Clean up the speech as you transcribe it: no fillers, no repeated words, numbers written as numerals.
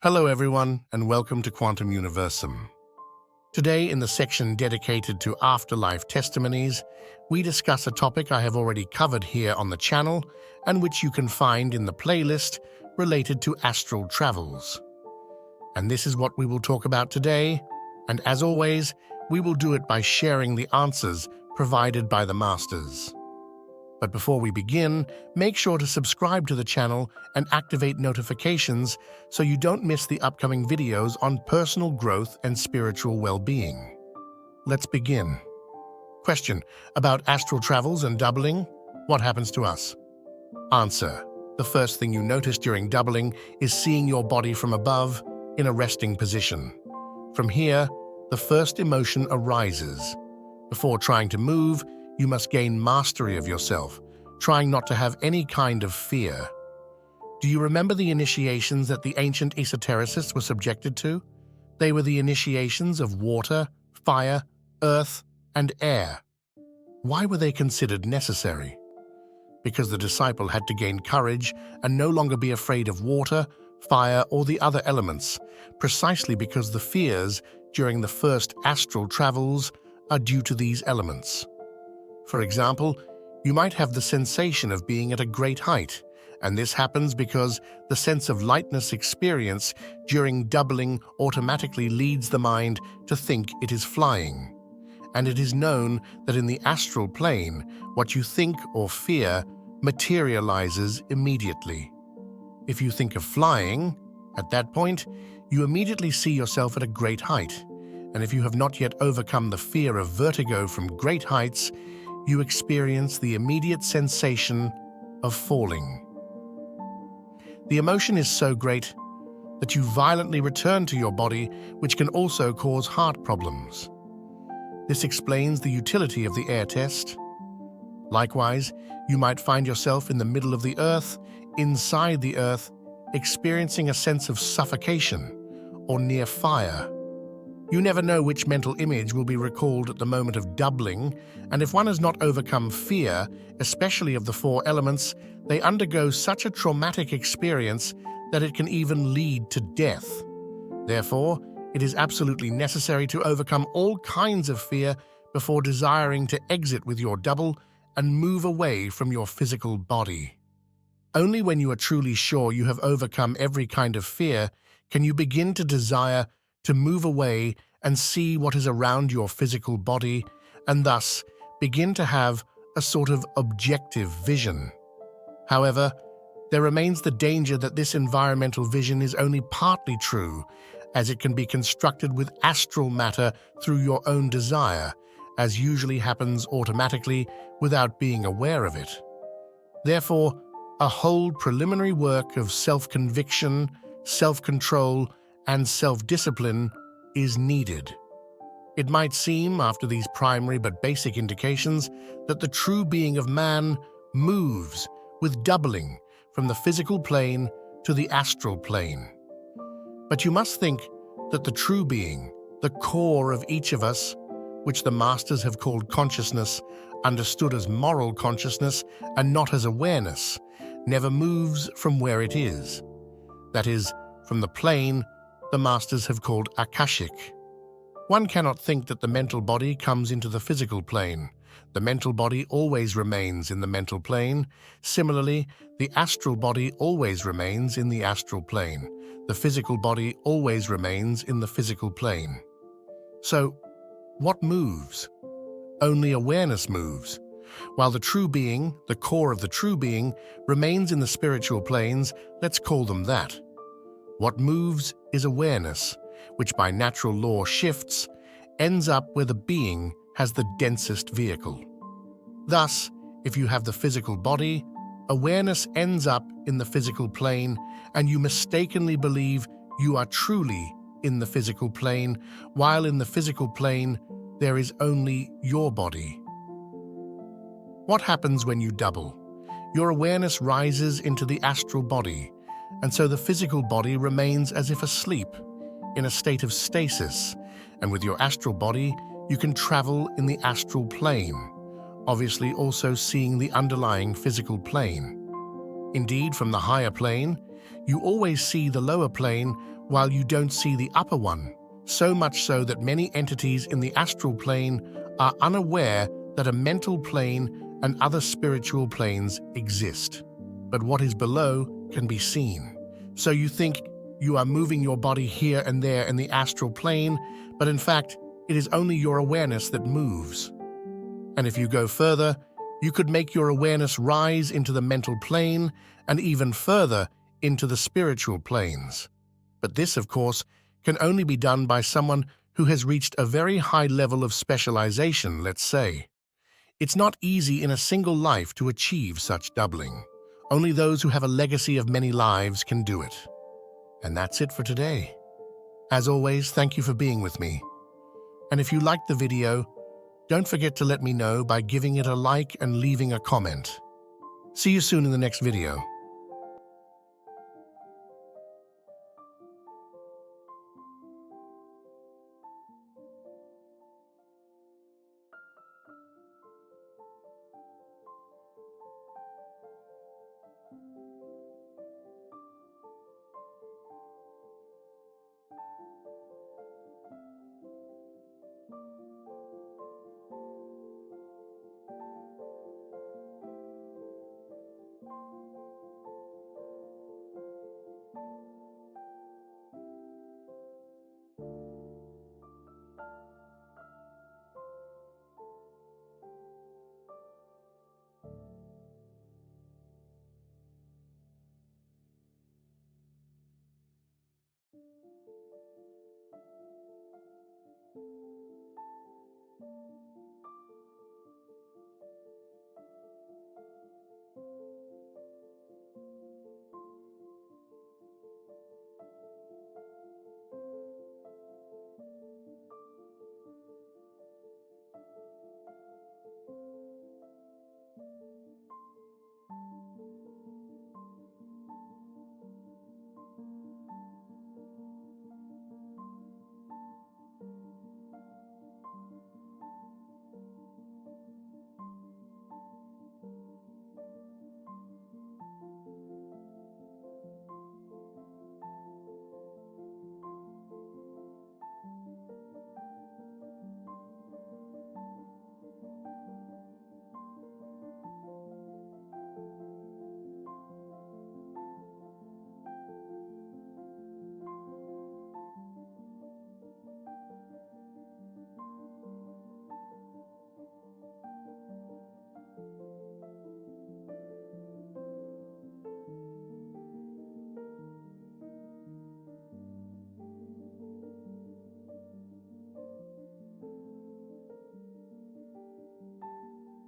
Hello everyone, and welcome to Quantum Universum. Today, in the section dedicated to Afterlife Testimonies, we discuss a topic I have already covered here on the channel and which you can find in the playlist related to astral travels. And this is what we will talk about today, and as always, we will do it by sharing the answers provided by the masters. But before we begin, make sure to subscribe to the channel and activate notifications so you don't miss the upcoming videos on personal growth and spiritual well-being. Let's begin. Question: about astral travels and doubling, what happens to us? Answer: the first thing you notice during doubling is seeing your body from above in a resting position. From here, the first emotion arises. Before trying to move, you must gain mastery of yourself, trying not to have any kind of fear. Do you remember the initiations that the ancient esotericists were subjected to? They were the initiations of water, fire, earth, and air. Why were they considered necessary? Because the disciple had to gain courage and no longer be afraid of water, fire, or the other elements, precisely because the fears during the first astral travels are due to these elements. For example, you might have the sensation of being at a great height, and this happens because the sense of lightness experience during doubling automatically leads the mind to think it is flying. And it is known that in the astral plane, what you think or fear materializes immediately. If you think of flying, at that point, you immediately see yourself at a great height. And if you have not yet overcome the fear of vertigo from great heights, you experience the immediate sensation of falling. The emotion is so great that you violently return to your body, which can also cause heart problems. This explains the utility of the air test. Likewise, you might find yourself in the middle of the earth, inside the earth, experiencing a sense of suffocation or near fire. You never know which mental image will be recalled at the moment of doubling, and if one has not overcome fear, especially of the four elements, they undergo such a traumatic experience that it can even lead to death. Therefore, it is absolutely necessary to overcome all kinds of fear before desiring to exit with your double and move away from your physical body. Only when you are truly sure you have overcome every kind of fear can you begin to desire to move away and see what is around your physical body, and thus begin to have a sort of objective vision. However, there remains the danger that this environmental vision is only partly true, as it can be constructed with astral matter through your own desire, as usually happens automatically without being aware of it. Therefore, a whole preliminary work of self-conviction, self-control, and self-discipline is needed. It might seem, after these primary but basic indications, that the true being of man moves with doubling from the physical plane to the astral plane. But you must think that the true being, the core of each of us, which the masters have called consciousness, understood as moral consciousness and not as awareness, never moves from where it is. That is, from the plane the masters have called Akashic. One cannot think that the mental body comes into the physical plane. The mental body always remains in the mental plane. Similarly, the astral body always remains in the astral plane. The physical body always remains in the physical plane. So, what moves? Only awareness moves. While the true being, the core of the true being, remains in the spiritual planes, let's call them that. What moves is awareness, which by natural law shifts, ends up where the being has the densest vehicle. Thus, if you have the physical body, awareness ends up in the physical plane, and you mistakenly believe you are truly in the physical plane, while in the physical plane there is only your body. What happens when you double? Your awareness rises into the astral body, and so the physical body remains as if asleep, in a state of stasis, and with your astral body, you can travel in the astral plane, obviously also seeing the underlying physical plane. Indeed, from the higher plane, you always see the lower plane while you don't see the upper one, so much so that many entities in the astral plane are unaware that a mental plane and other spiritual planes exist. But what is below can be seen. So you think you are moving your body here and there in the astral plane, but in fact, it is only your awareness that moves. And if you go further, you could make your awareness rise into the mental plane and even further into the spiritual planes. But this, of course, can only be done by someone who has reached a very high level of specialization, let's say. It's not easy in a single life to achieve such doubling. Only those who have a legacy of many lives can do it. And that's it for today. As always, thank you for being with me. And if you liked the video, don't forget to let me know by giving it a like and leaving a comment. See you soon in the next video.